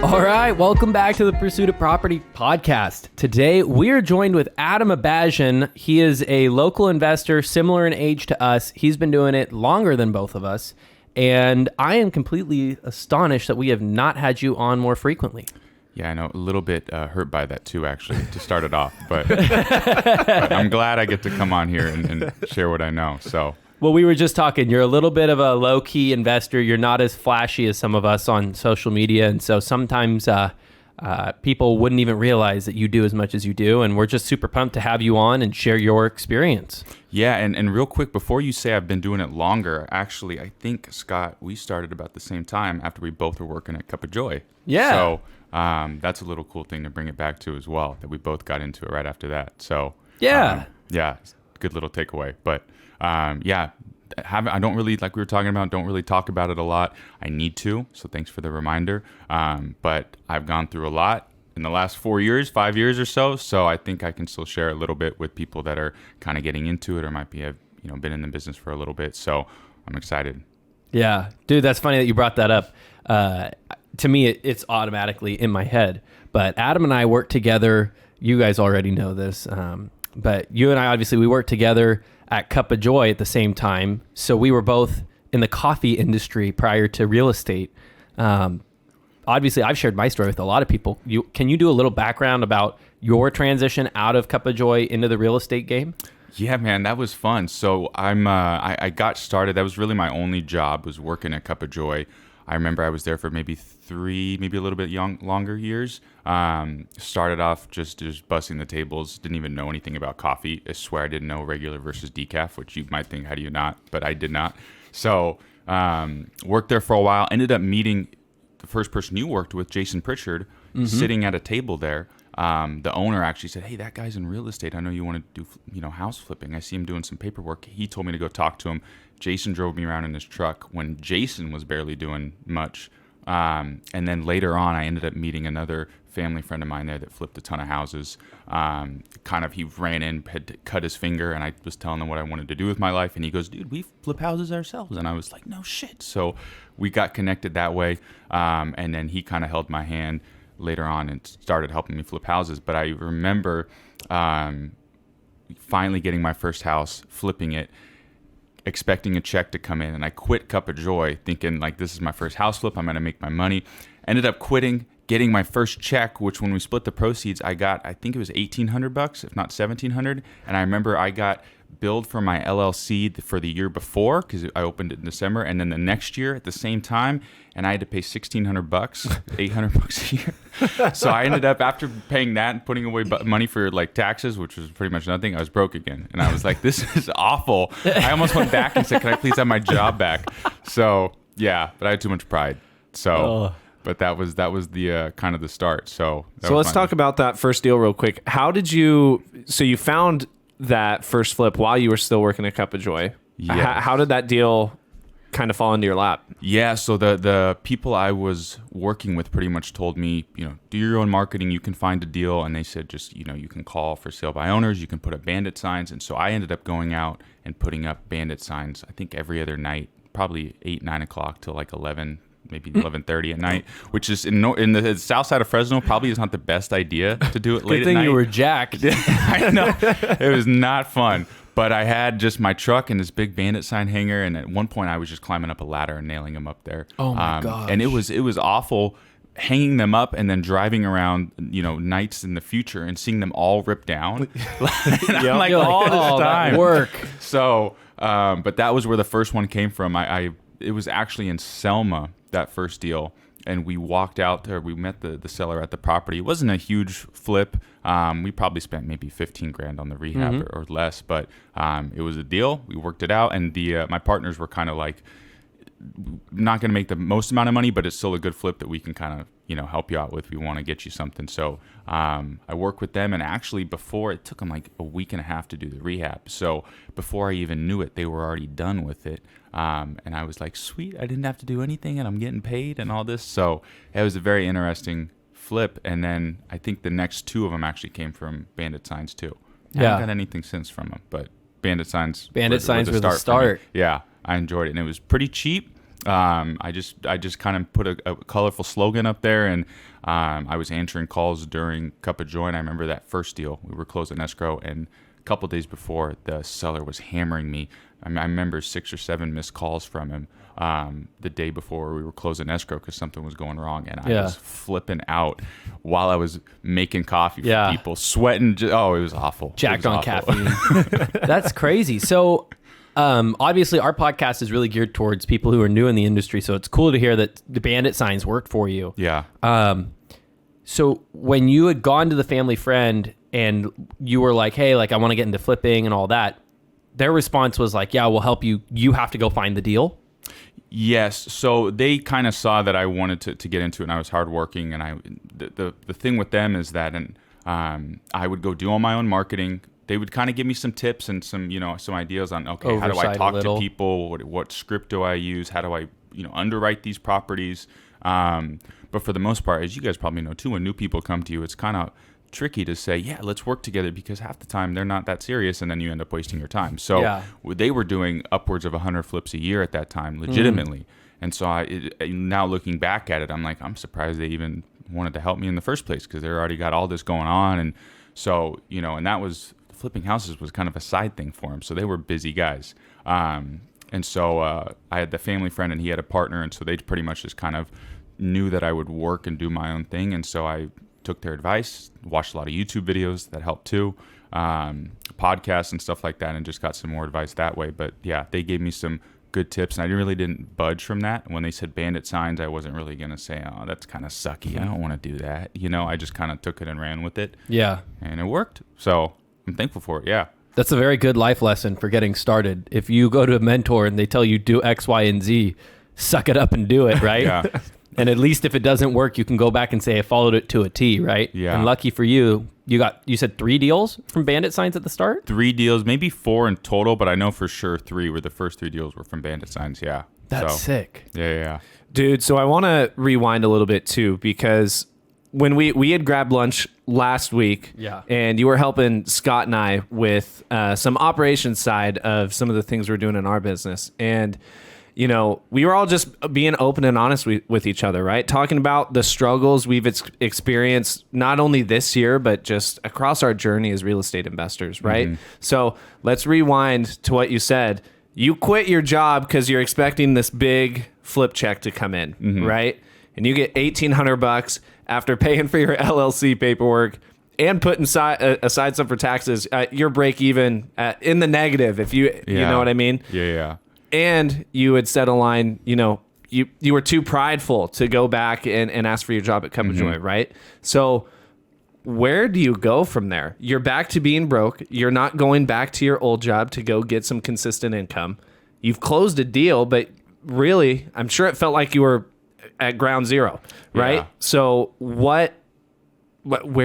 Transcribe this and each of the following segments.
All right, welcome back to the Pursuit of Property podcast. Today, we are joined with Adam Abajian. He is a local investor, similar in age to us. He's been doing it longer than both of us. And I am completely astonished that we have not had you on more frequently. Yeah, I know. A little bit hurt by that too, actually, to start it off. But I'm glad I get to come on here and share what I know. So. Well, we were just talking. You're a little bit of a low-key investor. You're not as flashy as some of us on social media. And so sometimes people wouldn't even realize that you do as much as you do. And we're just super pumped to have you on and share your experience. Yeah, and real quick, before you say I've been doing it longer, actually, I think, Scott, we started about the same time after we both were working at Kuppa Joy. Yeah. So that's a little cool thing to bring it back to as well, that we both got into it right after that. So yeah, good little takeaway. But I don't really, like we were talking about, don't really talk about it a lot. I need to, so thanks for the reminder. But I've gone through a lot in the last 5 years or so I think I can still share a little bit with people that are kind of getting into it or might be have been in the business for a little bit. So I'm excited. Yeah, dude, that's funny that you brought that up. To me, it's automatically in my head. But Adam and I work together. You guys already know this. But you and I, obviously, we worked together at Kuppa Joy at the same time. So we were both in the coffee industry prior to real estate. Obviously, I've shared my story with a lot of people. Can you do a little background about your transition out of Kuppa Joy into the real estate game? Yeah, man, that was fun. So I got started. That was really my only job, was working at Kuppa Joy. I remember I was there for maybe 3, maybe a little bit longer years. Started off just busting the tables. Didn't even know anything about coffee. I swear I didn't know regular versus decaf, which you might think, how do you not? But I did not. So worked there for a while. Ended up meeting the first person you worked with, Jason Pritchard, sitting at a table there. The owner actually said, "Hey, that guy's in real estate. I know you want to do house flipping. I see him doing some paperwork." He told me to go talk to him. Jason drove me around in his truck when Jason was barely doing much. And then later on, I ended up meeting another family friend of mine there that flipped a ton of houses. He ran in, had cut his finger, and I was telling him what I wanted to do with my life. And he goes, "Dude, we flip houses ourselves." And I was like, "No shit." So we got connected that way. And then he kind of held my hand later on and started helping me flip houses. But I remember finally getting my first house, flipping it, expecting a check to come in, and I quit Kuppa Joy thinking, like, this is my first house flip, I'm going to make my money. Ended up quitting, getting my first check, which when we split the proceeds, I got, I think it was $1,800, if not $1,700. And I remember I got billed for my LLC for the year before, because I opened it in December, and then the next year at the same time, and I had to pay $1,600, $800 a year. So I ended up, after paying that and putting away money for like taxes, which was pretty much nothing, I was broke again. And I was like, this is awful. I almost went back and said, "Can I please have my job back?" So yeah, but I had too much pride. So, but that was the kind of the start. So let's talk about that first deal real quick. How did you found that first flip while you were still working at Kuppa Joy? Yeah. How did that deal kind of fall into your lap? Yeah, so the people I was working with pretty much told me, do your own marketing, you can find a deal. And they said, just, you can call for sale by owners, you can put up bandit signs. And so I ended up going out and putting up bandit signs, I think every other night, probably 8, 9 o'clock till like 11, maybe 11:30 at night, which is in the south side of Fresno, probably is not the best idea to do it late at night. Good thing you were jacked. I know. It was not fun. But I had just my truck and this big bandit sign hanger, and at one point I was just climbing up a ladder and nailing them up there. Oh my gosh. And it was awful hanging them up and then driving around, nights in the future and seeing them all rip down. And I'm like, all this time. That work. So, but that was where the first one came from. It was actually in Selma, that first deal. And we walked out there. We met the seller at the property. It wasn't a huge flip. We probably spent maybe $15,000 on the rehab or less, but it was a deal. We worked it out, and my partners were kind of like, not going to make the most amount of money, but it's still a good flip that we can kind of help you out with. We want to get you something. So I worked with them, and actually before, it took them like a week and a half to do the rehab. So before I even knew it, they were already done with it. And I was like, sweet, I didn't have to do anything and I'm getting paid and all this. So it was a very interesting flip. And then I think the next 2 of them actually came from bandit signs too. I haven't got anything since from them, but bandit signs were the start. Yeah, I enjoyed it. And it was pretty cheap. I just kind of put a colorful slogan up there, and I was answering calls during Kuppa Joy, and I remember that first deal. We were closing escrow, and a couple days before, the seller was hammering me. I remember 6 or 7 missed calls from him the day before we were closing escrow because something was going wrong, and I was flipping out while I was making coffee for people, sweating. It was awful. Jacked on caffeine. That's crazy. So obviously our podcast is really geared towards people who are new in the industry, so it's cool to hear that the bandit signs worked for you. Yeah. So when you had gone to the family friend and you were like, hey, like I want to get into flipping and all that, their response was like, yeah, we'll help you. You have to go find the deal. Yes. So they kind of saw that I wanted to get into it, and I was hardworking. And the thing with them is that I would go do all my own marketing. They would kind of give me some tips and some ideas on, okay, how do I talk to people? What script do I use? How do I, underwrite these properties? But for the most part, as you guys probably know too, when new people come to you, it's kind of tricky to say, yeah, let's work together, because half the time they're not that serious, and then you end up wasting your time. So they were doing upwards of 100 flips a year at that time, legitimately. And so now looking back at it, I'm like, I'm surprised they even wanted to help me in the first place, because they already got all this going on. And so, and that was, flipping houses was kind of a side thing for them. So they were busy guys. And so I had the family friend, and he had a partner. And so they pretty much just kind of knew that I would work and do my own thing. And so I took their advice, watched a lot of YouTube videos that helped too, podcasts and stuff like that, and just got some more advice that way. But yeah, they gave me some good tips, and I really didn't budge from that. When they said bandit signs, I wasn't really going to say, oh, that's kind of sucky. I don't want to do that. I just kind of took it and ran with it. Yeah. And it worked. So I'm thankful for it. Yeah. That's a very good life lesson for getting started. If you go to a mentor and they tell you do X, Y, and Z, suck it up and do it, right? Yeah. And at least if it doesn't work, you can go back and say, I followed it to a T, right? Yeah. And lucky for you, you said 3 deals from bandit signs at the start? 3 deals, maybe 4 in total, but I know for sure 3 were the first 3 deals were from bandit signs. Yeah. That's sick. Yeah. Dude, so I want to rewind a little bit too, because when we had grabbed lunch last week, and you were helping Scott and I with some operations side of some of the things we're doing in our business. And we were all just being open and honest with each other, right? Talking about the struggles we've experienced, not only this year, but just across our journey as real estate investors, right? Mm-hmm. So let's rewind to what you said. You quit your job because you're expecting this big flip check to come in, right? And you get $1,800 after paying for your LLC paperwork and putting aside some for taxes. You're break even in the negative, if you know what I mean? Yeah. And you had set a line, you were too prideful to go back and ask for your job at Kuppa Joy, right? So where do you go from there? You're back to being broke. You're not going back to your old job to go get some consistent income. You've closed a deal, but really, I'm sure it felt like you were at ground zero, right? Yeah. So where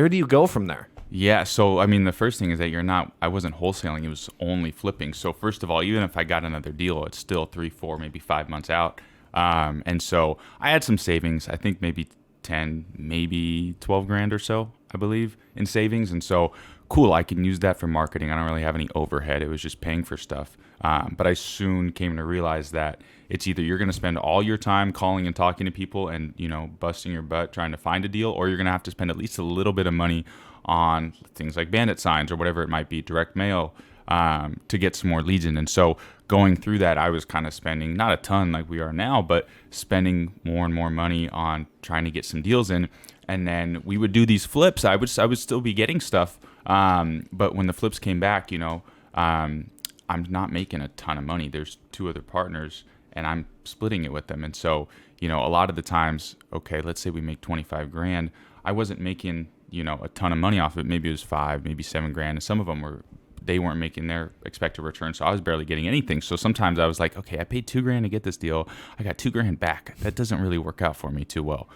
do you go from there? Yeah, so I mean, the first thing is that I wasn't wholesaling, it was only flipping. So first of all, even if I got another deal, it's still 3, 4, maybe 5 months out. And so I had some savings, I think maybe 10, maybe 12 grand or so, I believe, in savings. And so cool, I can use that for marketing. I don't really have any overhead. It was just paying for stuff. But I soon came to realize that it's either you're going to spend all your time calling and talking to people and, busting your butt trying to find a deal, or you're going to have to spend at least a little bit of money on things like bandit signs or whatever it might be, direct mail, to get some more leads in. And so going through that, I was kind of spending not a ton like we are now, but spending more and more money on trying to get some deals in. And then we would do these flips. I would still be getting stuff. But when the flips came back, I'm not making a ton of money. There's 2 other partners and I'm splitting it with them. And so, a lot of the times, okay, let's say we make 25 grand. I wasn't making, a ton of money off of it. Maybe it was 5, maybe 7 grand. And some of them they weren't making their expected return. So I was barely getting anything. So sometimes I was like, okay, I paid 2 grand to get this deal. I got 2 grand back. That doesn't really work out for me too well,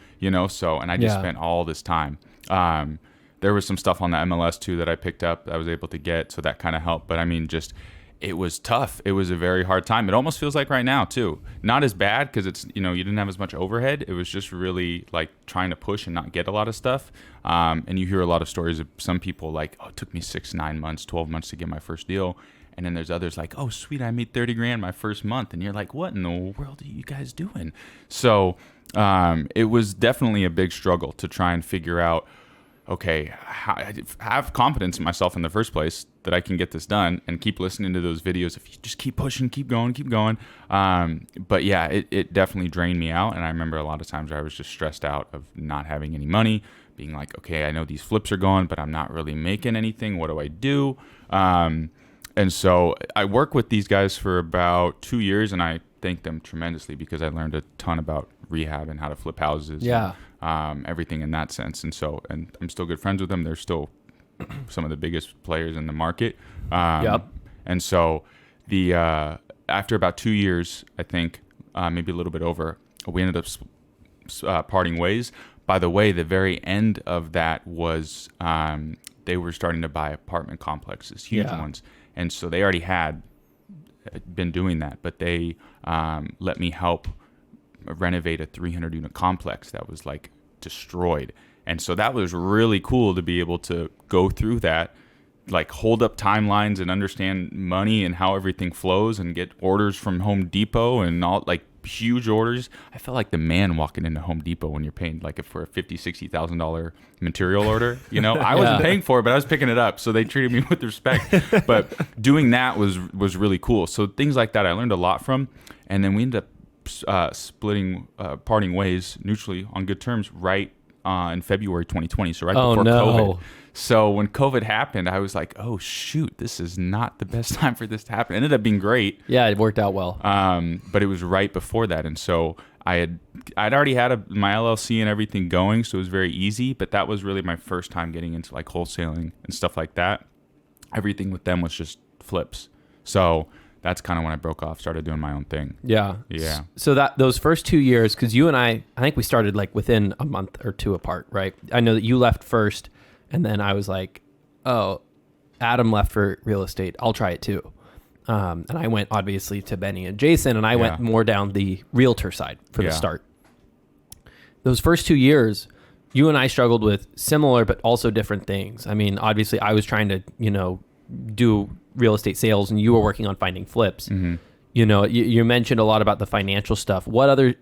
So, and I just spent all this time. There was some stuff on the MLS too that I picked up that I was able to get. So that kind of helped. But I mean, it was tough. It was a very hard time. It almost feels like right now too. Not as bad because it's, you didn't have as much overhead. It was just really like trying to push and not get a lot of stuff. And you hear a lot of stories of some people like, oh, it took me 6, 9 months, 12 months to get my first deal. And then there's others like, oh, sweet, I made 30 grand my first month. And you're like, what in the world are you guys doing? So it was definitely a big struggle to try and figure out, okay, have confidence in myself in the first place that I can get this done, and keep listening to those videos. If you just keep pushing, keep going. But yeah, it definitely drained me out. And I remember a lot of times I was just stressed out of not having any money, being like, okay, I know these flips are going, but I'm not really making anything. What do I do? And so I worked with these guys for about 2 years, and I thank them tremendously because I learned a ton about rehab and how to flip houses. Yeah. And, everything in that sense. And so, and I'm still good friends with them. They're still some of the biggest players in the market. Yep. And so after about 2 years, I think, maybe a little bit over, we ended up parting ways. By the way, the very end of that was they were starting to buy apartment complexes, huge ones. And so they already had been doing that, but they let me help renovate a 300-unit complex that was like destroyed. And so that was really cool to be able to go through that, like hold up timelines and understand money and how everything flows, and get orders from Home Depot and all, like huge orders. I felt like the man walking into Home Depot when you're paying like for a $50,000-$60,000 material order. You know, I wasn't paying for it, but I was picking it up, so they treated me with respect. But doing that was really cool. So things like that I learned a lot from, and then we ended up parting ways neutrally on good terms right in February 2020, so right before COVID. So when COVID happened, I was like, oh shoot, this is not the best time for this to happen. It ended up being great. Yeah, it worked out well. But it was right before that, and so I'd already had my LLC and everything going, so it was very easy. But that was really my first time getting into like wholesaling and stuff like that. Everything with them was just flips. So that's kind of when I broke off, started doing my own thing. Yeah. Yeah. So those first 2 years, because you and I think we started like within a month or two apart, right? I know that you left first, and then I was like, oh, Adam left for real estate. I'll try it too. And I went obviously to Benny and Jason, and I went more down the realtor side for the start. Those first 2 years, you and I struggled with similar but also different things. I mean, obviously I was trying to, do real estate sales, and you were working on finding flips. Mm-hmm. You mentioned a lot about the financial stuff. What other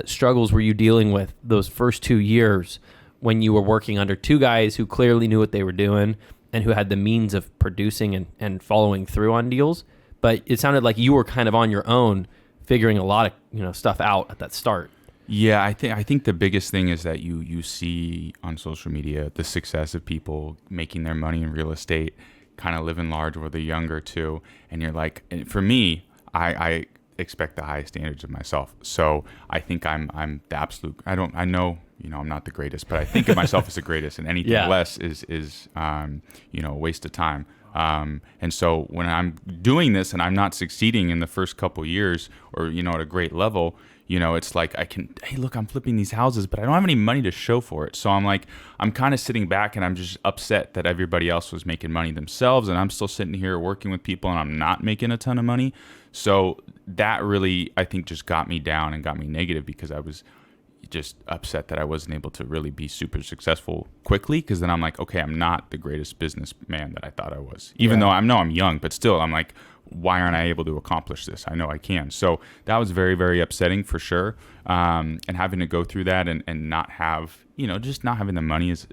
struggles were you dealing with those first 2 years when you were working under two guys who clearly knew what they were doing and who had the means of producing and following through on deals? But it sounded like you were kind of on your own, figuring a lot of stuff out at that start. Yeah, I think the biggest thing is that you see on social media the success of people making their money in real estate, kind of living large where they're younger too, and you're like, and for me, I expect the highest standards of myself. So I think I'm the absolute. I know I'm not the greatest, but I think of myself as the greatest, and anything less is a waste of time. And so when I'm doing this and I'm not succeeding in the first couple years, or at a great level, it's like hey, look, I'm flipping these houses, but I don't have any money to show for it. So I'm kind of sitting back, and I'm just upset that everybody else was making money themselves, and I'm still sitting here working with people, and I'm not making a ton of money. So that really, I think, just got me down and got me negative, because I was just upset that I wasn't able to really be super successful quickly, because then I'm like, okay, I'm not the greatest businessman that I thought I was, even though I know I'm young, but still I'm like, why aren't I able to accomplish this? I know I can. So that was very, very upsetting for sure. And having to go through that and not have, just not having the money is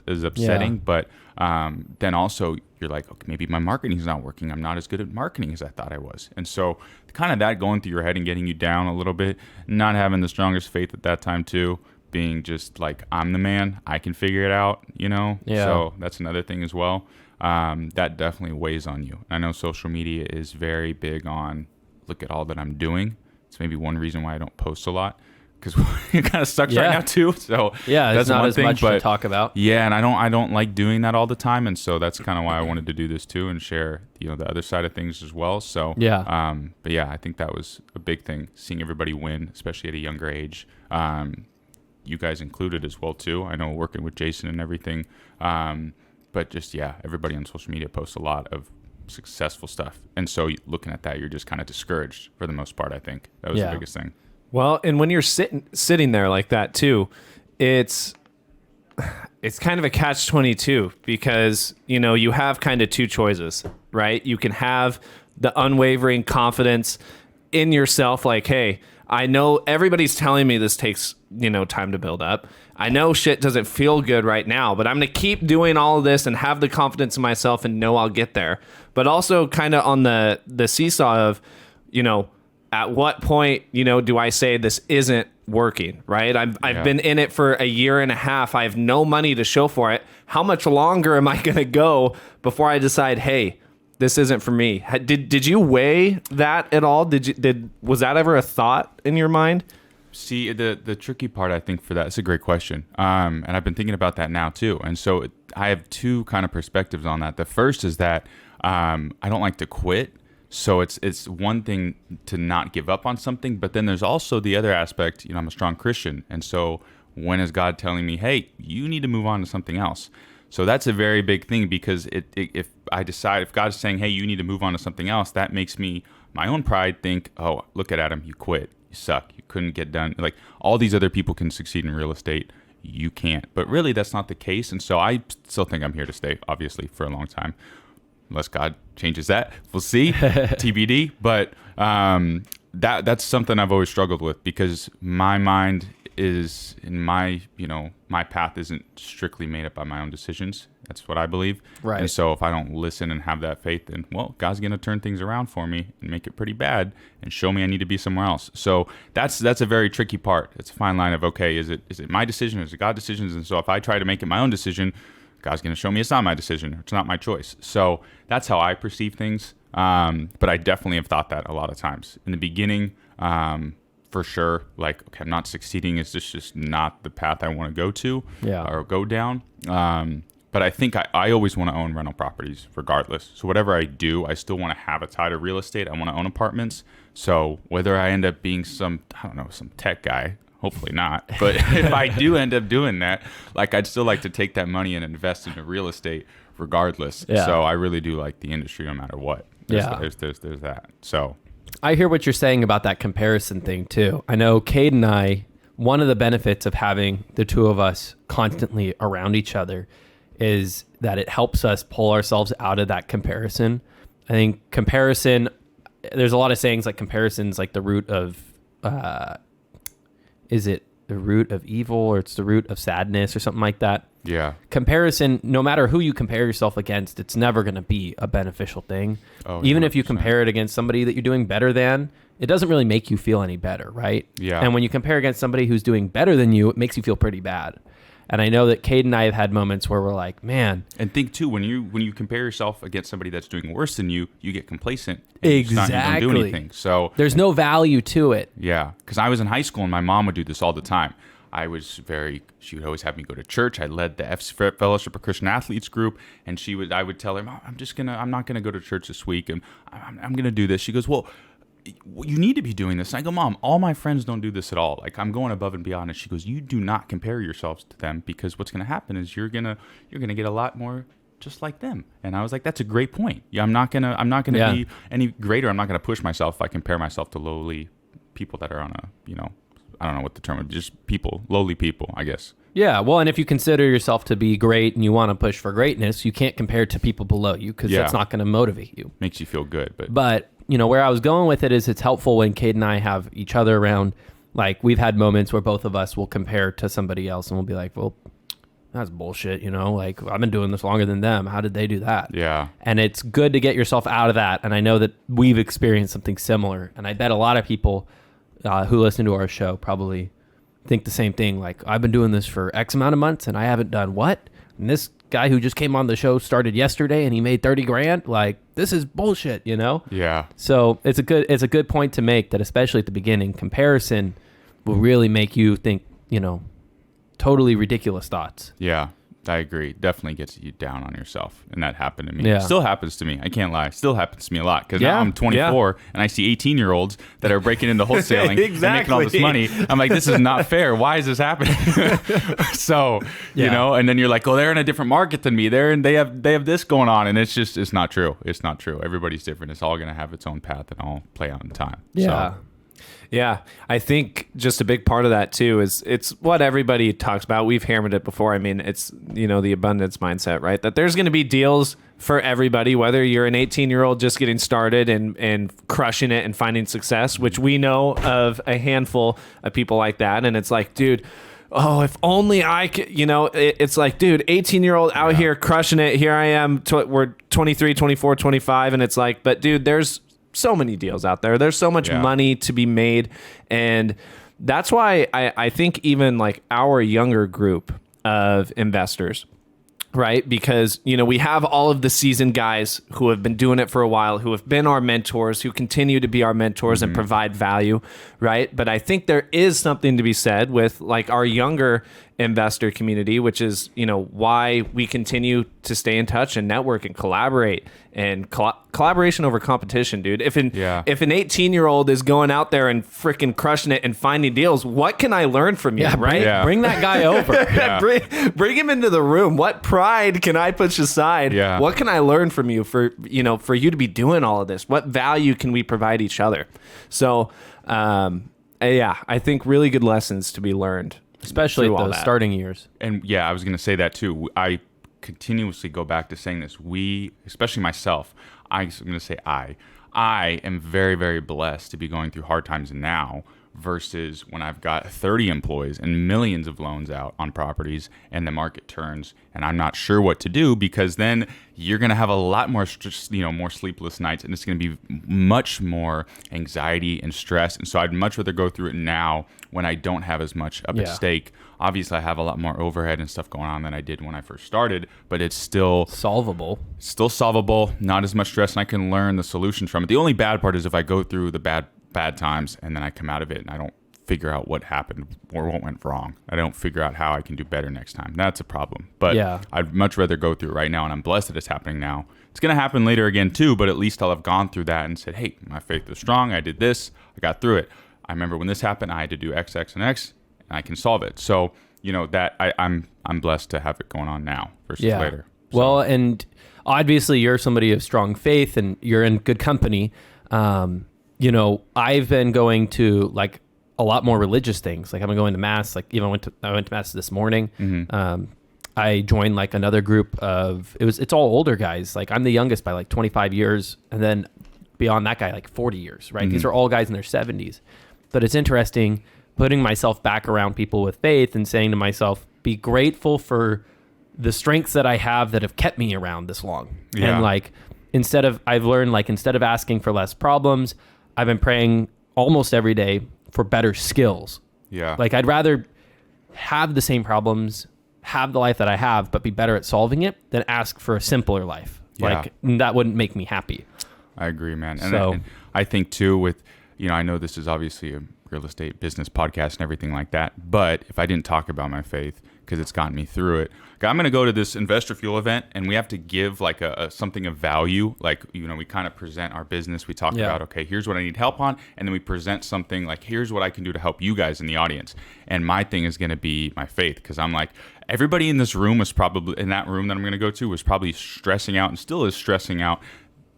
upsetting. But then also you're like, okay, maybe my marketing is not working. I'm not as good at marketing as I thought I was. And so kind of that going through your head and getting you down a little bit, not having the strongest faith at that time too, being just like, I'm the man, I can figure it out, Yeah. So that's another thing as well. That definitely weighs on you. I know social media is very big on, look at all that I'm doing. It's maybe one reason why I don't post a lot, because it kind of sucks right now too. So that's not as much to talk about. Yeah, and I don't like doing that all the time, and so that's kind of why I wanted to do this too and share the other side of things as well. So but yeah, I think that was a big thing, seeing everybody win, especially at a younger age. You guys included as well too. I know, working with Jason and everything. But just, everybody on social media posts a lot of successful stuff. And so looking at that, you're just kind of discouraged for the most part, I think. That was the biggest thing. Well, and when you're sitting there like that too, it's it's kind of a catch-22 because, you know, you have kind of two choices, right? You can have the unwavering confidence in yourself, like, hey, I know everybody's telling me this takes, you know, time to build up. I know shit doesn't feel good right now, but I'm going to keep doing all of this and have the confidence in myself and know I'll get there. But also kind of on the seesaw of, you know, at what point, you know, do I say this isn't working, right? I've been in it for a year and a half. I have no money to show for it. How much longer am I going to go before I decide, hey, this isn't for me? Did you weigh that at all? Was that ever a thought in your mind? See, the tricky part, I think, for that, it's a great question. And I've been thinking about that now too. And so I have two kind of perspectives on that. The first is that I don't like to quit. So it's one thing to not give up on something, but then there's also the other aspect, you know, I'm a strong Christian. And so when is God telling me, hey, you need to move on to something else? So that's a very big thing, because if God is saying, hey, you need to move on to something else, that makes me, my own pride, think, oh, look at Adam, you quit. You suck. You couldn't get done. Like, all these other people can succeed in real estate. You can't. But really, that's not the case. And so I still think I'm here to stay, obviously, for a long time. Unless God changes that. We'll see. TBD. But that's something I've always struggled with, because my mind is in my path isn't strictly made up by my own decisions. That's what I believe. Right. And so if I don't listen and have that faith, then, well, God's going to turn things around for me and make it pretty bad and show me I need to be somewhere else. So that's a very tricky part. It's a fine line of, okay, is it my decision? Is it God's decisions? And so if I try to make it my own decision, God's going to show me it's not my decision. It's not my choice. So that's how I perceive things. But I definitely have thought that a lot of times. In the beginning, for sure, like, okay, I'm not succeeding. Is this just not the path I want to go to or go down? But I think I always want to own rental properties regardless. So whatever I do, I still want to have a tie to real estate. I want to own apartments. So whether I end up being some tech guy, hopefully not. But if I do end up doing that, like, I'd still like to take that money and invest into real estate regardless. Yeah. So I really do like the industry no matter what. There's that. So I hear what you're saying about that comparison thing too. I know Cade and I, one of the benefits of having the two of us constantly around each other is that it helps us pull ourselves out of that comparison. I think comparison, there's a lot of sayings like comparison's like the root of, is it the root of evil, or it's the root of sadness, or something like that? Yeah. Comparison, no matter who you compare yourself against, it's never going to be a beneficial thing. Oh, even 100%. if you compare it against somebody that you're doing better than, it doesn't really make you feel any better, right? Yeah. And when you compare against somebody who's doing better than you, it makes you feel pretty bad. And I know that Cade and I have had moments where we're like, man. And think too, when you compare yourself against somebody that's doing worse than you, you get complacent. And Exactly. You don't do anything. So there's no value to it. Yeah, because I was in high school and my mom would do this all the time. She would always have me go to church. I led the Fellowship of Christian Athletes group, and I would tell her, Mom, I'm not gonna go to church this week, and I'm gonna do this. She goes, well, you need to be doing this. And I go, Mom, all my friends don't do this at all. Like, I'm going above and beyond. And she goes, you do not compare yourselves to them, because what's gonna happen is you're gonna get a lot more just like them. And I was like, that's a great point. Yeah, I'm not gonna be any greater. I'm not gonna push myself if I compare myself to lowly people that are on a, I don't know what the term would be, just lowly people, I guess. Yeah, well, and if you consider yourself to be great and you want to push for greatness, you can't compare to people below you, because that's not going to motivate you. Makes you feel good. But, where I was going with it is it's helpful when Cade and I have each other around. Like, we've had moments where both of us will compare to somebody else and we'll be like, well, that's bullshit, like, I've been doing this longer than them. How did they do that? Yeah. And it's good to get yourself out of that. And I know that we've experienced something similar. And I bet a lot of people who listen to our show probably think the same thing. Like, I've been doing this for X amount of months and I haven't done what? And this guy who just came on the show started yesterday and he made 30 grand. Like, this is bullshit, Yeah. So it's a good point to make, that especially at the beginning, comparison will really make you think, totally ridiculous thoughts. Yeah. I agree. Definitely gets you down on yourself. And that happened to me. Yeah. Still happens to me. I can't lie. Still happens to me a lot. Because now I'm 24 and I see 18-year-olds that are breaking into wholesaling and making all this money. I'm like, this is not fair. Why is this happening? So, and then you're like, oh, they're in a different market than me. They have this going on. And it's not true. It's not true. Everybody's different. It's all going to have its own path and all play out in time. Yeah. So. Yeah, I think just a big part of that too is it's what everybody talks about. We've hammered it before. I mean, it's, the abundance mindset, right? That there's going to be deals for everybody, whether you're an 18-year-old just getting started and crushing it and finding success, which we know of a handful of people like that. And it's like, dude, oh, if only I could, it's like, dude, 18-year-old out here crushing it. Here I am. We're 23, 24, 25. And it's like, but dude, there's so many deals out there. There's so much money to be made. And that's why I think even like our younger group of investors, right? Because, we have all of the seasoned guys who have been doing it for a while, who have been our mentors, who continue to be our mentors and provide value, right? But I think there is something to be said with like our younger investor community, which is, why we continue to stay in touch and network and collaborate and collaboration over competition, dude. If an 18-year-old is going out there and freaking crushing it and finding deals, what can I learn from you, right? Bring that guy over. Bring him into the room. What pride can I push aside? Yeah. What can I learn from you for you to be doing all of this? What value can we provide each other? So, I think really good lessons to be learned, especially at those starting years. And I was going to say that too. I continuously go back to saying this. Especially myself, I'm going to say I am very, very blessed to be going through hard times now versus when I've got 30 employees and millions of loans out on properties and the market turns and I'm not sure what to do, because then you're going to have a lot more more sleepless nights, and it's going to be much more anxiety and stress. And so I'd much rather go through it now when I don't have as much up at stake. Obviously I have a lot more overhead and stuff going on than I did when I first started, but it's still solvable, not as much stress, and I can learn the solutions from it. The only bad part is if I go through the bad times and then I come out of it and I don't figure out what happened or what went wrong. I don't figure out how I can do better next time. That's a problem. But I'd much rather go through it right now, and I'm blessed that it's happening now. It's going to happen later again too, but at least I'll have gone through that and said, hey, my faith is strong. I did this. I got through it. I remember when this happened, I had to do X, X, and X, and I can solve it. So, that I'm blessed to have it going on now versus later. So. Well, and obviously you're somebody of strong faith and you're in good company. I've been going to like a lot more religious things. Like I've been going to mass. Like even I went to mass this morning. Mm-hmm. I joined like another group of it's all older guys. Like I'm the youngest by like 25 years, and then beyond that guy like 40 years. Right? Mm-hmm. These are all guys in their 70s. But it's interesting putting myself back around people with faith and saying to myself, be grateful for the strengths that I have that have kept me around this long. Yeah. And like I've learned like instead of asking for less problems, I've been praying almost every day for better skills. Yeah. Like I'd rather have the same problems, have the life that I have, but be better at solving it than ask for a simpler life. Yeah. Like that wouldn't make me happy. I agree, man. And I think too with, I know this is obviously a real estate business podcast and everything like that, but if I didn't talk about my faith, because it's gotten me through it, I'm going to go to this Investor Fuel event, and we have to give like a something of value. Like, we kind of present our business. We talk about, okay, here's what I need help on. And then we present something like, here's what I can do to help you guys in the audience. And my thing is going to be my faith, because I'm like, everybody in this room was probably, in that room that I'm going to go to, was probably stressing out and still is stressing out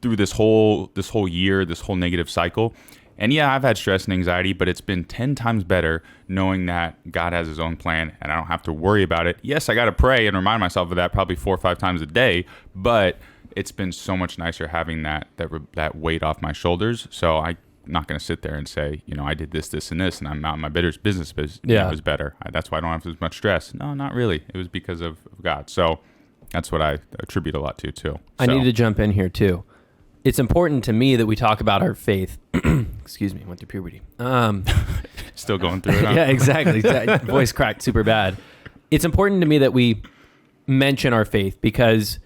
through this whole year, this whole negative cycle. And I've had stress and anxiety, but it's been 10 times better knowing that God has his own plan and I don't have to worry about it. Yes, I got to pray and remind myself of that probably 4 or 5 times a day, but it's been so much nicer having that weight off my shoulders. So I'm not going to sit there and say, I did this, this, and this, and I'm out. My business was better. That's why I don't have as much stress. No, not really. It was because of God. So that's what I attribute a lot to too. So. I need to jump in here too. It's important to me that we talk about our faith. Excuse me, went through puberty. Still going through it. Huh? Yeah, exactly. Voice cracked super bad. It's important to me that we mention our faith, because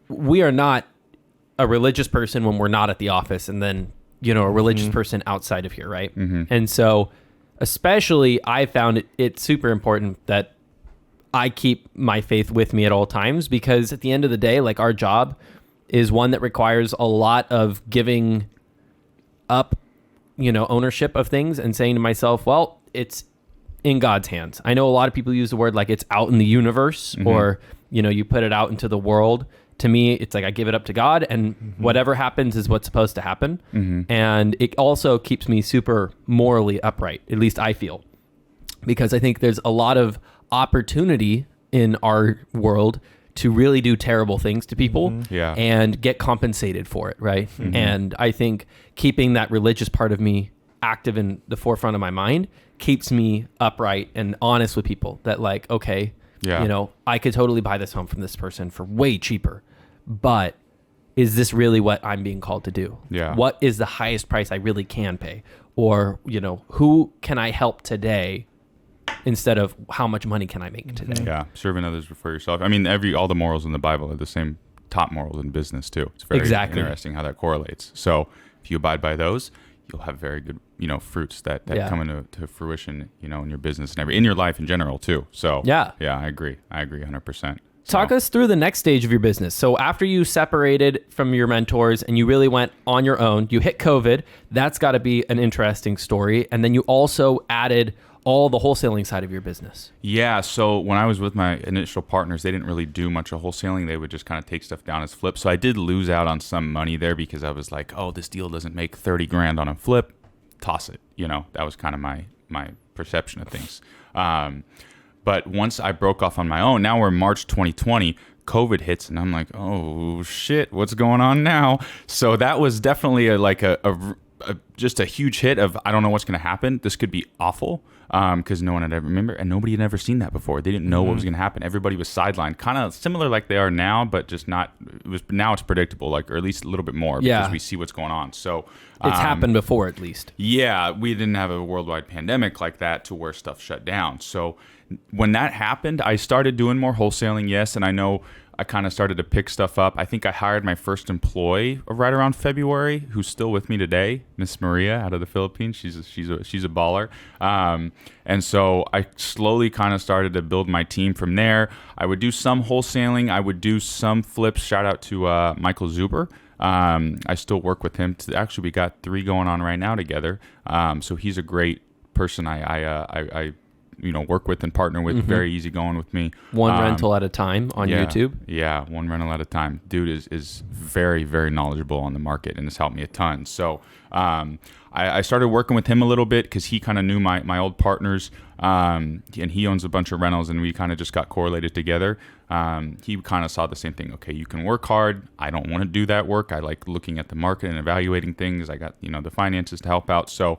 we are not a religious person when we're not at the office, and then, a religious person outside of here, right? Mm-hmm. And so, especially, I found it's super important that I keep my faith with me at all times, because at the end of the day, like our job is one that requires a lot of giving up, ownership of things and saying to myself, well, it's in God's hands. I know a lot of people use the word like it's out in the universe, or, you put it out into the world. to me, it's like I give it up to God, and whatever happens is what's supposed to happen. And it also keeps me super morally upright, at least I feel, because I think there's a lot of opportunity in our world to really do terrible things to people and get compensated for it, right? And I think keeping that religious part of me active in the forefront of my mind keeps me upright and honest with people that like, okay, you know, I could totally buy this home from this person for way cheaper, but is this really what I'm being called to do? What is the highest price I really can pay? Or, you know, who can I help today instead of how much money can I make today? Yeah, serving others before yourself. I mean, all the morals in the Bible are the same top morals in business too. It's very interesting how that correlates. So if you abide by those, you'll have very good, you know, fruits that come into fruition, you know, in your business and in your life in general too. So yeah, I agree 100%. Talk us through the next stage of your business. So after you separated from your mentors and you really went on your own, you hit COVID. That's got to be an interesting story. And then you also added all the wholesaling side of your business. Yeah. So when I was with my initial partners, they didn't really do much of wholesaling. They would just kind of take stuff down as flips. So I did lose out on some money there because I was like, oh, this deal doesn't make 30 grand on a flip. Toss it. You know, that was kind of my perception of things. But once I broke off on my own, now we're March 2020, COVID hits, and I'm like, oh shit, what's going on now? So that was definitely just a huge hit of, I don't know what's going to happen. This could be awful because no one had ever nobody had ever seen that before. They didn't know what was going to happen. Everybody was sidelined, kind of similar like they are now, but just not. Now it's predictable, like, or at least a little bit more because we see what's going on. So it's happened before, at least. Yeah, we didn't have a worldwide pandemic like that to where stuff shut down. So when that happened, I started doing more wholesaling, yes, and I know I kind of started to pick stuff up. I think I hired my first employee right around February, who's still with me today, Miss Maria out of the Philippines. She's a baller, and so I slowly kind of started to build my team from there. I would do some wholesaling, I would do some flips. Shout out to Michael Zuber. I still work with him. Actually, we got 3 going on right now together. So he's a great person. I work with and partner with, very easy going with me. One rental at a time on YouTube. Yeah, one rental at a time. Dude is very, very knowledgeable on the market and has helped me a ton. So I started working with him a little bit because he kind of knew my old partners, and he owns a bunch of rentals, and we kind of just got correlated together. He kind of saw the same thing. Okay, you can work hard. I don't want to do that work. I like looking at the market and evaluating things. I got the finances to help out. So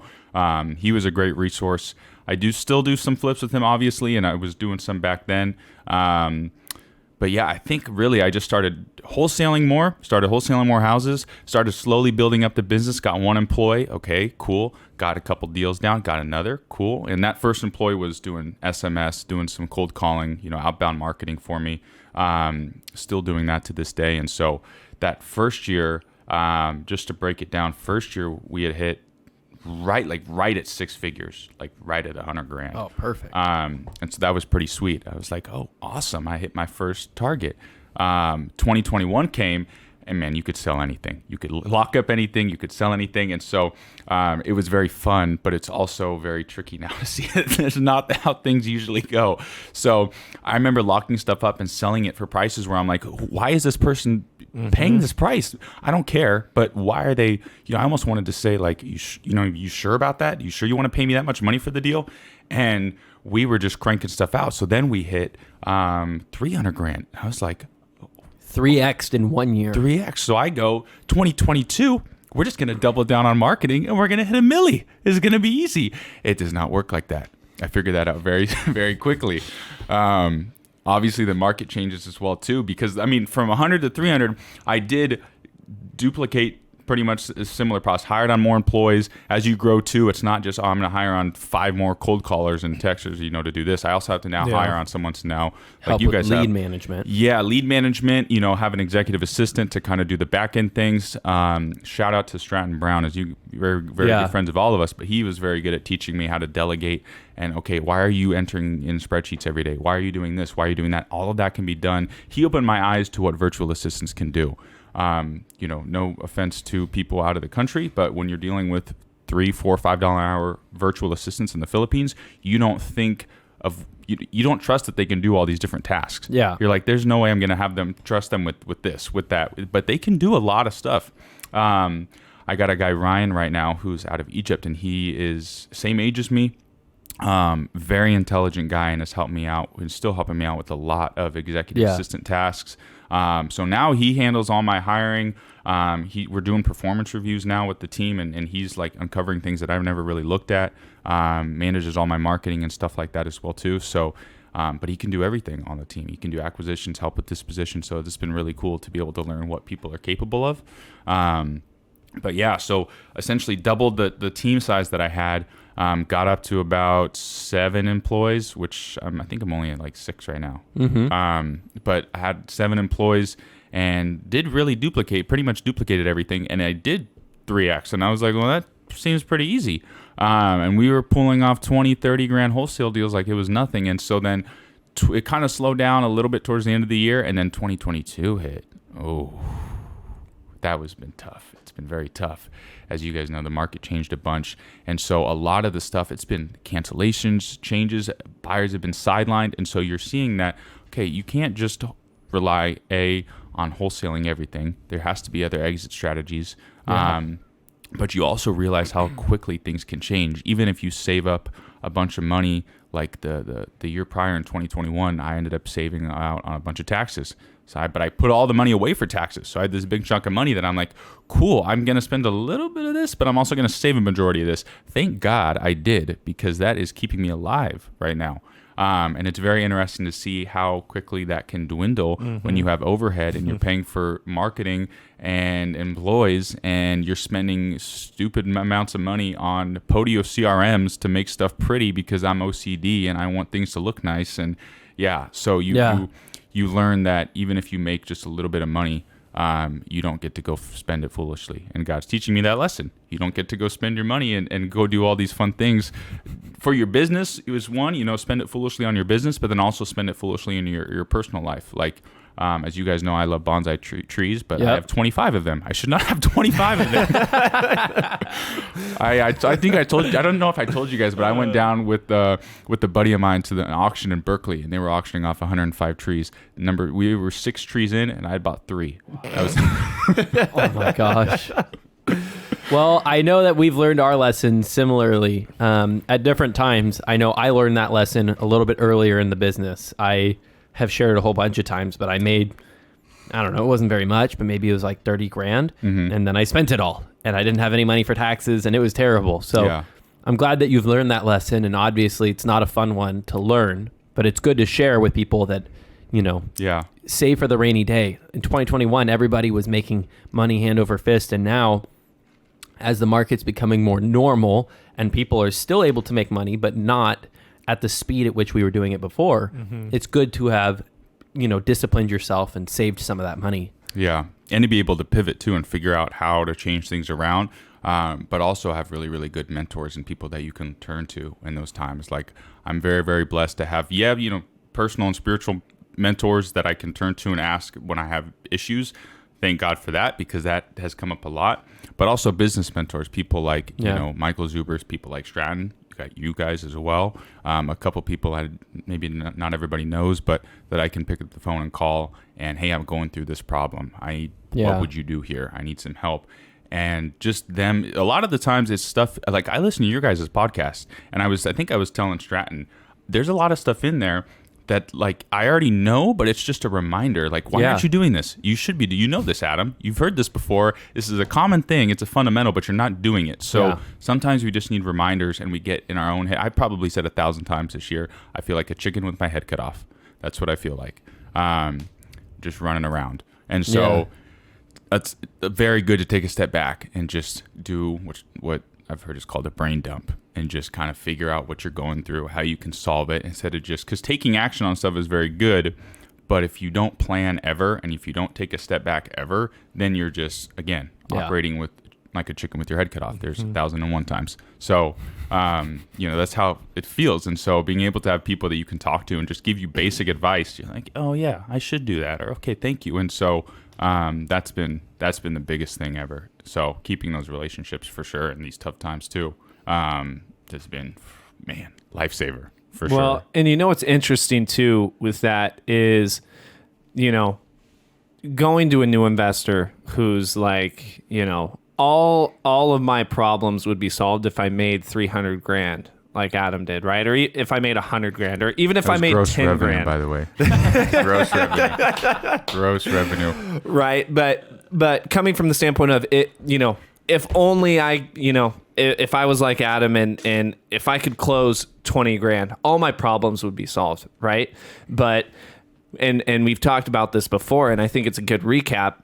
he was a great resource. I still do some flips with him, obviously, and I was doing some back then. But yeah, I think really I just started wholesaling more houses, started slowly building up the business, got one employee. Okay, cool. Got a couple deals down, got another. Cool. And that first employee was doing SMS, doing some cold calling, outbound marketing for me. Still doing that to this day. And so that first year, just to break it down, first year we had hit right at 6 figures, like right at 100 grand. Oh, perfect. And so that was pretty sweet. I was like, oh, awesome. I hit my first target. 2021 came, and man, you could sell anything. You could lock up anything. You could sell anything. And so it was very fun, but it's also very tricky now to see it. That's not how things usually go. So I remember locking stuff up and selling it for prices where I'm like, why is this person paying this price? I don't care, but why are they, I almost wanted to say like, you sure about that? You sure you want to pay me that much money for the deal? And we were just cranking stuff out. So then we hit 300 grand. I was like, 3X'd in 1 year. 3X. So I go 2022, we're just going to double down on marketing and we're going to hit $1 million. It's going to be easy. It does not work like that. I figured that out very, very quickly. Obviously, the market changes as well, too, because, from 100 to 300, I did duplicate pretty much a similar process, hired on more employees. As you grow, too, it's not just, I'm going to hire on 5 more cold callers and texters, to do this. I also have to now hire on someone to now, help you guys with lead management. Yeah, lead management, have an executive assistant to kind of do the back-end things. Shout out to Stratton Brown, as you very, very good friends of all of us, but he was very good at teaching me how to delegate. And okay, why are you entering in spreadsheets every day? Why are you doing this? Why are you doing that? All of that can be done. He opened my eyes to what virtual assistants can do. No offense to people out of the country, but when you're dealing with $3, $4, $5 an hour virtual assistants in the Philippines, you don't think of you don't trust that they can do all these different tasks. Yeah. You're like, there's no way I'm going to have them trust them with this, with that. But they can do a lot of stuff. I got a guy, Ryan, right now, who's out of Egypt, and he is same age as me. Very intelligent guy, and has helped me out and still helping me out with a lot of executive assistant tasks. So now he handles all my hiring. We're doing performance reviews now with the team, and he's like uncovering things that I've never really looked at. Manages all my marketing and stuff like that as well too. So, but he can do everything on the team. He can do acquisitions, help with disposition. So it's been really cool to be able to learn what people are capable of. But yeah, so essentially doubled the team size that I had. Got up to about 7 employees, which I think I'm only at like 6 right now. But I had 7 employees and did really pretty much duplicated everything. And I did 3X. And I was like, well, that seems pretty easy. And we were pulling off 20, 30 grand wholesale deals like it was nothing. And so then it kind of slowed down a little bit towards the end of the year. And then 2022 hit. Oh, that was been tough. It's been very tough. As you guys know, the market changed a bunch. And so a lot of the stuff, it's been cancellations, changes, buyers have been sidelined. And so you're seeing that, okay, you can't just rely on wholesaling everything. There has to be other exit strategies. But you also realize how quickly things can change. Even if you save up a bunch of money, like the year prior in 2021, I ended up saving out on a bunch of taxes. But I put all the money away for taxes. So I had this big chunk of money that I'm like, cool, I'm going to spend a little bit of this, but I'm also going to save a majority of this. Thank God I did, because that is keeping me alive right now. And it's very interesting to see how quickly that can dwindle when you have overhead and you're paying for marketing and employees, and you're spending stupid amounts of money on Podio CRMs to make stuff pretty because I'm OCD and I want things to look nice. And so you learn that even if you make just a little bit of money, you don't get to go spend it foolishly. And God's teaching me that lesson. You don't get to go spend your money and go do all these fun things for your business. It was one, spend it foolishly on your business, but then also spend it foolishly in your personal life. Like, as you guys know, I love bonsai trees, but I have 25 of them. I should not have 25 of them. I think I told you, I don't know if I told you guys, but I went down with a buddy of mine to the auction in Berkeley, and they were auctioning off 105 trees. We were 6 trees in, and I had bought 3. That was oh my gosh. Well, I know that we've learned our lesson similarly at different times. I know I learned that lesson a little bit earlier in the business. I have shared a whole bunch of times, but I made, I don't know, it wasn't very much, but maybe it was like 30 grand. And then I spent it all, and I didn't have any money for taxes, and it was terrible. So I'm glad that you've learned that lesson. And obviously it's not a fun one to learn, but it's good to share with people that, save for the rainy day. In 2021, everybody was making money hand over fist. And now, as the market's becoming more normal and people are still able to make money, but not at the speed at which we were doing it before, it's good to have, disciplined yourself and saved some of that money. Yeah. And to be able to pivot too and figure out how to change things around, but also have really, really good mentors and people that you can turn to in those times. Like, I'm very, very blessed to have, personal and spiritual mentors that I can turn to and ask when I have issues. Thank God for that, because that has come up a lot. But also business mentors, people like, Michael Zubers, people like Stratton. You got you guys as well. A couple people maybe not everybody knows, but that I can pick up the phone and call and, hey, I'm going through this problem. What would you do here? I need some help. And just them, a lot of the times it's stuff like, I listen to your guys' podcast, and I think I was telling Stratton, there's a lot of stuff in there that, like, I already know, but it's just a reminder. Like, why aren't you doing this? You should be. You know this, Adam. You've heard this before. This is a common thing. It's a fundamental, but you're not doing it. So sometimes we just need reminders, and we get in our own head. I probably said 1,000 times this year, I feel like a chicken with my head cut off. That's what I feel like. Just running around. And so it's very good to take a step back and just do what I've heard is called a brain dump, and just kind of figure out what you're going through, how you can solve it, instead of just, because taking action on stuff is very good, but if you don't plan ever, and if you don't take a step back ever, then you're just, again, operating with like a chicken with your head cut off. There's 1,001 times. So, that's how it feels. And so being able to have people that you can talk to and just give you basic advice, you're like, oh yeah, I should do that, or okay, thank you. And so that's been the biggest thing ever. So keeping those relationships for sure in these tough times too, has been, man, lifesaver. for Well, sure. and you know what's interesting too with that is, you know, going to a new investor who's like, you know, all of my problems would be solved if I made 300 grand like Adam did, right? Or if I made 100 grand, or even if I made gross 10 revenue, grand, by the way. Gross revenue. Gross revenue. right? But coming from the standpoint of it, you know, if only I, you know, if I was like Adam and if I could close 20 grand, all my problems would be solved, right? But and we've talked about this before, and I think it's a good recap.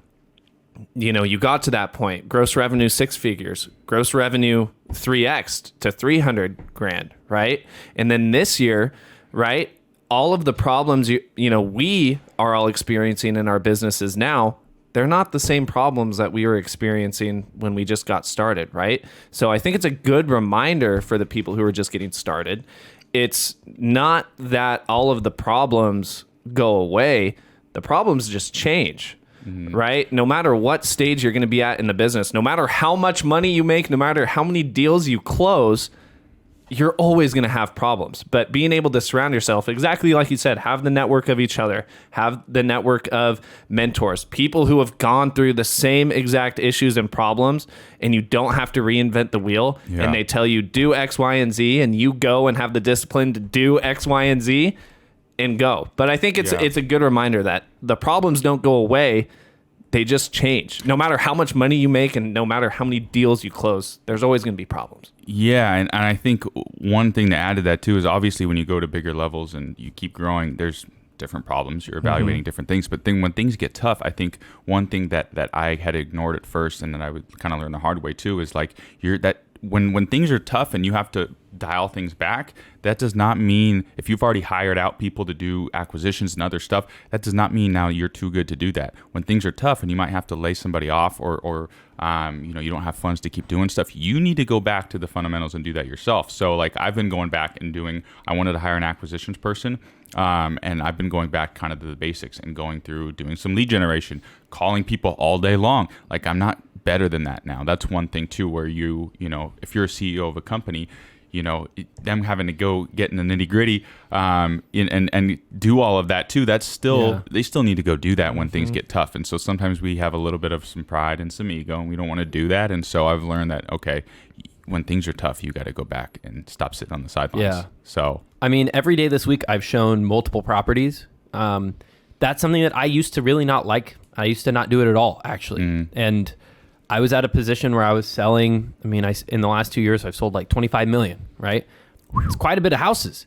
You know, you got to that point, gross revenue 6 figures, gross revenue 3x to 300 grand, right? And then this year, right, all of the problems you know we are all experiencing in our businesses now, they're not the same problems that we were experiencing when we just got started, right? So I think it's a good reminder for the people who are just getting started. It's not that all of the problems go away, the problems just change. Right? No matter what stage you're going to be at in the business, no matter how much money you make, no matter how many deals you close, you're always going to have problems. But being able to surround yourself, exactly like you said, have the network of each other, have the network of mentors, people who have gone through the same exact issues and problems, and you don't have to reinvent the wheel. Yeah. And they tell you do X, Y, and Z, and you go and have the discipline to do X, Y, and Z. And go. But I think it's a good reminder that the problems don't go away. They just change. No matter how much money you make and no matter how many deals you close, there's always going to be problems. Yeah, and I think one thing to add to that too is obviously when you go to bigger levels and you keep growing, there's different problems. You're evaluating different things. But then when things get tough, I think one thing that I had ignored at first and that I would kind of learn the hard way too is like when things are tough and you have to dial things back, that does not mean if you've already hired out people to do acquisitions and other stuff, that does not mean now you're too good to do that. When things are tough and you might have to lay somebody off or you know, you don't have funds to keep doing stuff, you need to go back to the fundamentals and do that yourself. So like I've been going back and I wanted to hire an acquisitions person. And I've been going back kind of to the basics and going through doing some lead generation, calling people all day long. Like I'm not better than that now. That's one thing too, where you know, if you're a CEO of a company, you know, them having to go get in the nitty gritty, and do all of that too. That's still, they still need to go do that when things get tough. And so sometimes we have a little bit of some pride and some ego and we don't want to do that. And so I've learned that, okay, when things are tough, you got to go back and stop sitting on the sidelines. Yeah. So, I mean, every day this week, I've shown multiple properties. That's something that I used to really not like. I used to not do it at all, actually. And I was at a position where I was selling. I mean, in the last 2 years, I've sold like 25 million, right? It's quite a bit of houses.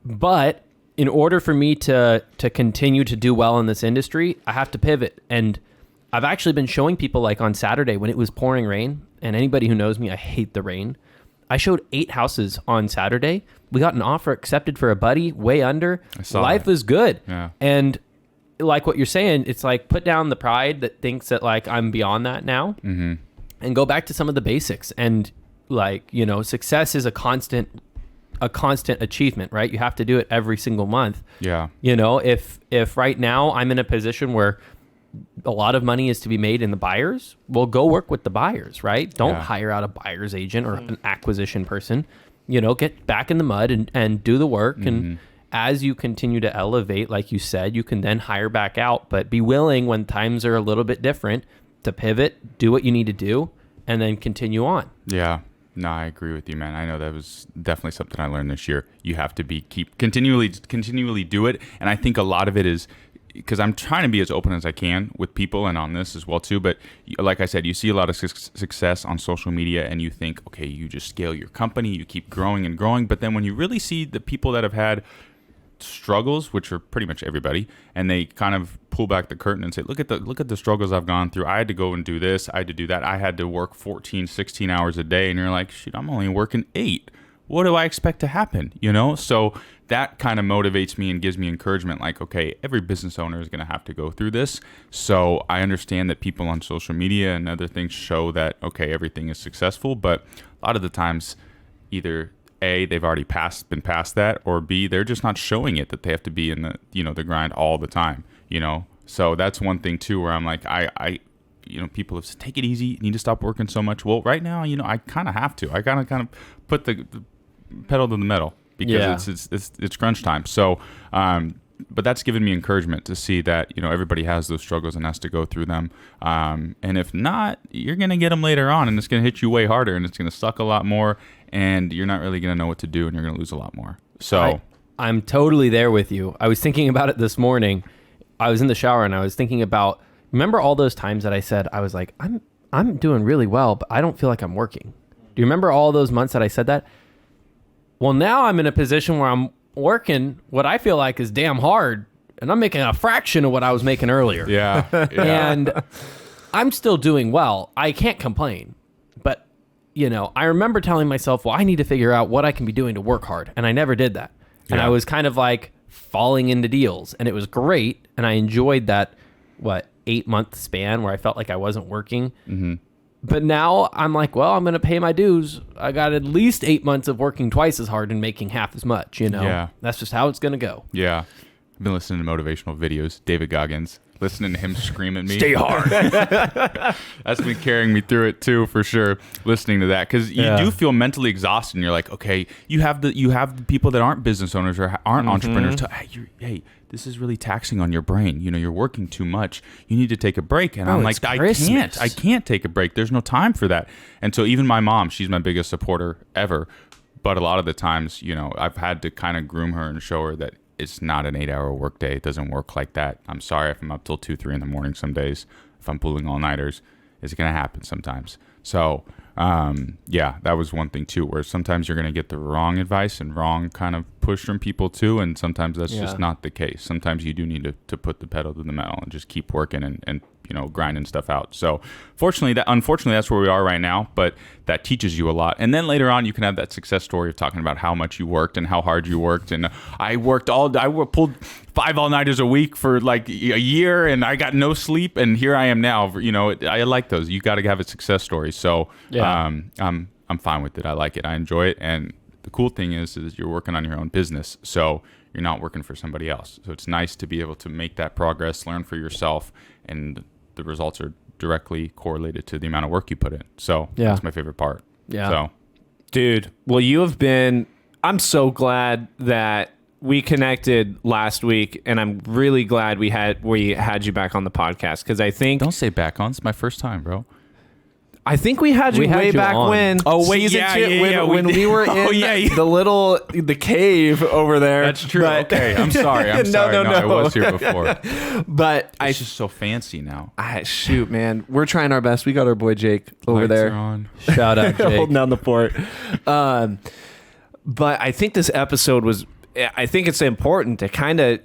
But in order for me to continue to do well in this industry, I have to pivot. And I've actually been showing people, like on Saturday when it was pouring rain, and anybody who knows me, I hate the rain. I showed 8 houses on Saturday. We got an offer accepted for a buddy, way under. Life is good. Yeah. And like what you're saying, it's like put down the pride that thinks that like I'm beyond that now, and go back to some of the basics. And like, you know, success is a constant achievement, right? You have to do it every single month. yeah. You know, if right now I'm in a position where a lot of money is to be made in the buyers, well, go work with the buyers, right? Don't hire out a buyer's agent or an acquisition person. You know, get back in the mud and do the work. And as you continue to elevate, like you said, you can then hire back out, but be willing when times are a little bit different to pivot, do what you need to do, and then continue on. Yeah. No, I agree with you, man. I know that was definitely something I learned this year. You have to continually do it. And I think a lot of it is because I'm trying to be as open as I can with people and on this as well too. But like I said, you see a lot of success on social media and you think, okay, you just scale your company, you keep growing and growing. But then when you really see the people that have had struggles, which are pretty much everybody, and they kind of pull back the curtain and say, look at the struggles I've gone through. I had to go and do this, I had to do that, I had to work 14 16 hours a day, and you're like, shoot, I'm only working 8. What do I expect to happen? You know, so that kind of motivates me and gives me encouragement, like, okay, every business owner is going to have to go through this. So I understand that people on social media and other things show that, okay, everything is successful, but a lot of the times either A, they've already been past that, or B, they're just not showing it, that they have to be in the, you know, the grind all the time, you know? So that's one thing too, where I'm like, I you know, people have said, take it easy, you need to stop working so much. Well, right now, you know, I kind of have to. I kind of put the pedal to the metal because it's crunch time. So, but that's given me encouragement to see that, everybody has those struggles and has to go through them. And if not, you're going to get them later on, and it's going to hit you way harder, and it's going to suck a lot more, and you're not really going to know what to do, and you're going to lose a lot more. So I'm totally there with you. I was thinking about it this morning. I was in the shower and I was thinking about, remember all those times that I said, I was like, I'm doing really well, but I don't feel like I'm working. Do you remember all those months that I said that? Well, now I'm in a position where I'm working what I feel like is damn hard, and I'm making a fraction of what I was making earlier. Yeah. And I'm still doing well. I can't complain. But, I remember telling myself, well, I need to figure out what I can be doing to work hard. And I never did that. And I was kind of like falling into deals, and it was great. And I enjoyed that, 8-month span where I felt like I wasn't working. Mm-hmm. But now I'm like, well, I'm going to pay my dues. I got at least 8 months of working twice as hard and making half as much, Yeah. That's just how it's going to go. Yeah. I've been listening to motivational videos. David Goggins. Listening to him scream at me. Stay hard. That's been carrying me through it too, for sure. Listening to that, because you do feel mentally exhausted. And you're like, okay, you have the people that aren't business owners or aren't entrepreneurs. Hey, this is really taxing on your brain. You're working too much. You need to take a break. And I'm like, I can't take a break. There's no time for that. And so even my mom, she's my biggest supporter ever. But a lot of the times, I've had to kind of groom her and show her that it's not an 8-hour workday. It doesn't work like that. I'm sorry if I'm up till 2, 3 in the morning some days. If I'm pulling all-nighters, it's going to happen sometimes. So, that was one thing too, where sometimes you're going to get the wrong advice and wrong kind of push from people too, and sometimes that's just not the case. Sometimes you do need to put the pedal to the metal and just keep working and grinding stuff out. So unfortunately, that's where we are right now, but that teaches you a lot. And then later on, you can have that success story of talking about how much you worked and how hard you worked. And I pulled 5 all-nighters a week for like a year, and I got no sleep, and here I am now. I like those. You got to have a success story. So I'm fine with it. I like it. I enjoy it. And the cool thing is you're working on your own business. So you're not working for somebody else. So it's nice to be able to make that progress, learn for yourself, and the results are directly correlated to the amount of work you put in. So that's my favorite part. Yeah. So, dude, well, I'm so glad that we connected last week, and I'm really glad we had you back on the podcast, because I think... Don't say back on. It's my first time, bro. I think we had you way back when. Oh, wait, when we were in the cave over there. That's true. Okay, I'm sorry. No, I was here before. But it's just so fancy now. Shoot, man. We're trying our best. We got our boy Jake over Lights there. Are on. Shout out, Jake. Holding down the fort. But I think this episode I think it's important to kind of,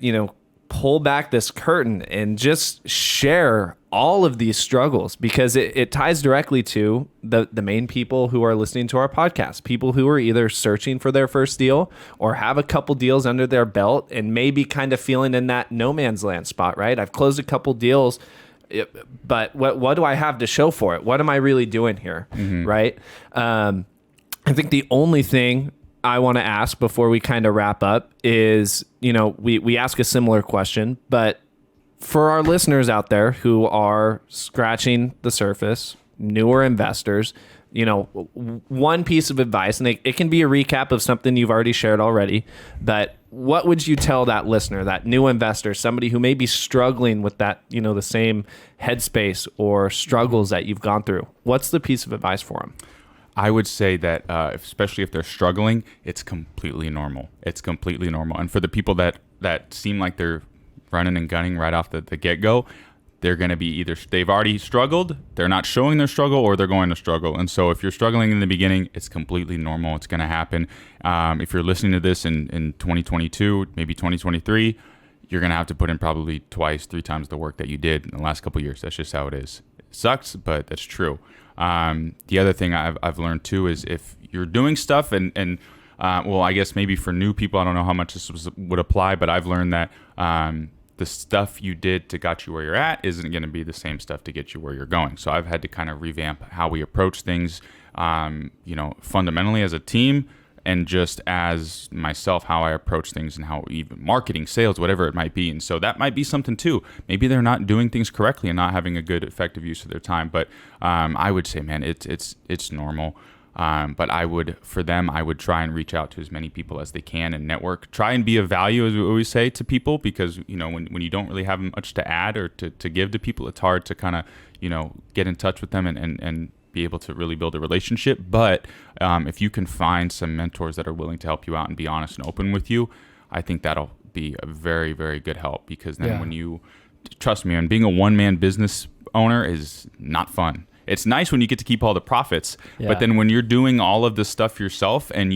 pull back this curtain and just share all of these struggles, because it ties directly to the main people who are listening to our podcast, people who are either searching for their first deal or have a couple deals under their belt and maybe kind of feeling in that no man's land spot, right? I've closed a couple deals, but what do I have to show for it? What am I really doing here, right? I think the only thing I want to ask before we kind of wrap up is, we ask a similar question, but for our listeners out there who are scratching the surface, newer investors, one piece of advice, and it can be a recap of something you've already shared already, but what would you tell that listener, that new investor, somebody who may be struggling with that, the same headspace or struggles that you've gone through? What's the piece of advice for them? I would say that, especially if they're struggling, it's completely normal. It's completely normal. And for the people that seem like they're running and gunning right off the get-go, they're going to be either they've already struggled, they're not showing their struggle, or they're going to struggle. And so if you're struggling in the beginning, it's completely normal. It's going to happen. If you're listening to this in 2022, maybe 2023, you're going to have to put in probably 2, 3 times the work that you did in the last couple of years. That's just how it is. It sucks, but that's true. The other thing I've learned too is if you're doing stuff and I guess maybe for new people, I don't know how much this would apply, but I've learned that the stuff you did to got you where you're at isn't going to be the same stuff to get you where you're going. So I've had to kind of revamp how we approach things, fundamentally as a team, and just as myself, how I approach things and how even marketing, sales, whatever it might be. And so that might be something too. Maybe they're not doing things correctly and not having a good, effective use of their time. But I would say, man, it's normal. But I would try and reach out to as many people as they can and network. Try and be of value, as we always say, to people, because, when you don't really have much to add or to give to people, it's hard to kind of, get in touch with them and be able to really build a relationship. But if you can find some mentors that are willing to help you out and be honest and open with you, I think that'll be a very, very good help, because then when you trust me, and being a one-man business owner is not fun. It's nice when you get to keep all the profits, but then when you're doing all of this stuff yourself and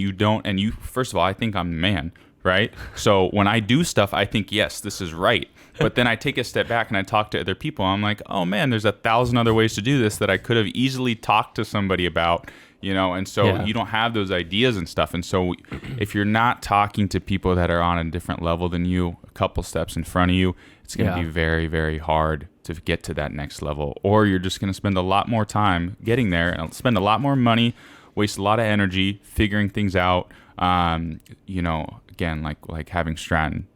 first of all, I think I'm the man, right? So when I do stuff, I think, yes, this is right. But then I take a step back and I talk to other people. I'm like, oh man, there's 1,000 other ways to do this that I could have easily talked to somebody about, and so you don't have those ideas and stuff. And so if you're not talking to people that are on a different level than you, a couple steps in front of you, it's going to be very, very hard to get to that next level. Or you're just going to spend a lot more time getting there and spend a lot more money, waste a lot of energy figuring things out. Again, like having Stratton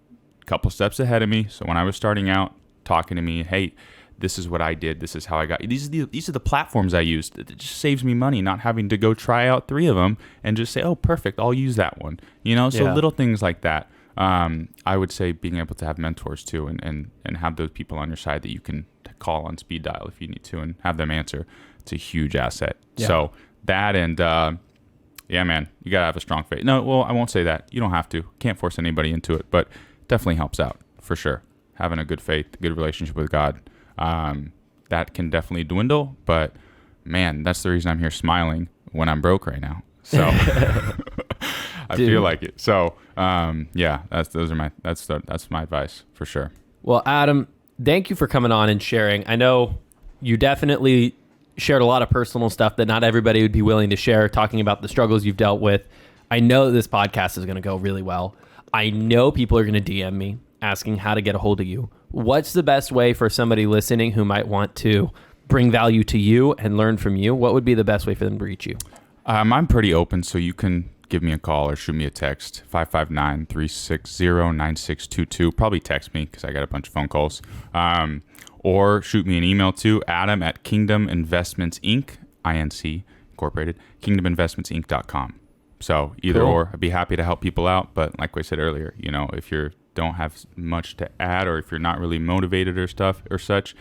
a couple steps ahead of me. So when I was starting out, talking to me, hey, this is what I did. This is how I got. These are the platforms I used. It just saves me money not having to go try out 3 of them and just say, oh, perfect, I'll use that one. So little things like that. I would say being able to have mentors too, and have those people on your side that you can call on speed dial if you need to and have them answer. It's a huge asset. Yeah. So that and man, you gotta have a strong faith. No, well, I won't say that. You don't have to. Can't force anybody into it, but definitely helps out for sure. Having a good faith, good relationship with God. That can definitely dwindle, but man, that's the reason I'm here smiling when I'm broke right now. So I feel like it. So that's my advice for sure. Well, Adam, thank you for coming on and sharing. I know you definitely shared a lot of personal stuff that not everybody would be willing to share, talking about the struggles you've dealt with. I know this podcast is going to go really well. I know people are going to DM me asking how to get a hold of you. What's the best way for somebody listening who might want to bring value to you and learn from you? What would be the best way for them to reach you? I'm pretty open, so you can give me a call or shoot me a text, 559-360-9622. Probably text me because I got a bunch of phone calls. Or shoot me an email to Adam at Kingdom Investments Inc., INC Incorporated, kingdominvestmentsinc.com. So either or, I'd be happy to help people out. But like I said earlier, if you don't have much to add, or if you're not really motivated or stuff or such,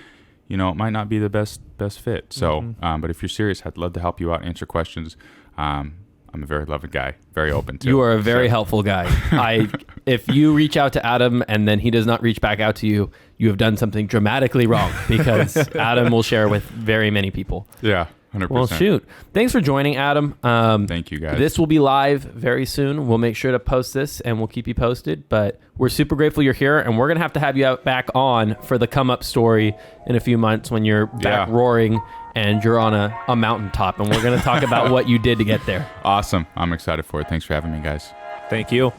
it might not be the best fit. So, but if you're serious, I'd love to help you out, answer questions. I'm a very loving guy, very open to. You are a very helpful guy. If you reach out to Adam and then he does not reach back out to you, you have done something dramatically wrong, because Adam will share with very many people. Yeah. 100%. Well, shoot. Thanks for joining, Adam. Thank you, guys. This will be live very soon. We'll make sure to post this and we'll keep you posted. But we're super grateful you're here, and we're going to have you back on for the come up story in a few months when you're back roaring and you're on a mountaintop, and we're going to talk about what you did to get there. Awesome. I'm excited for it. Thanks for having me, guys. Thank you.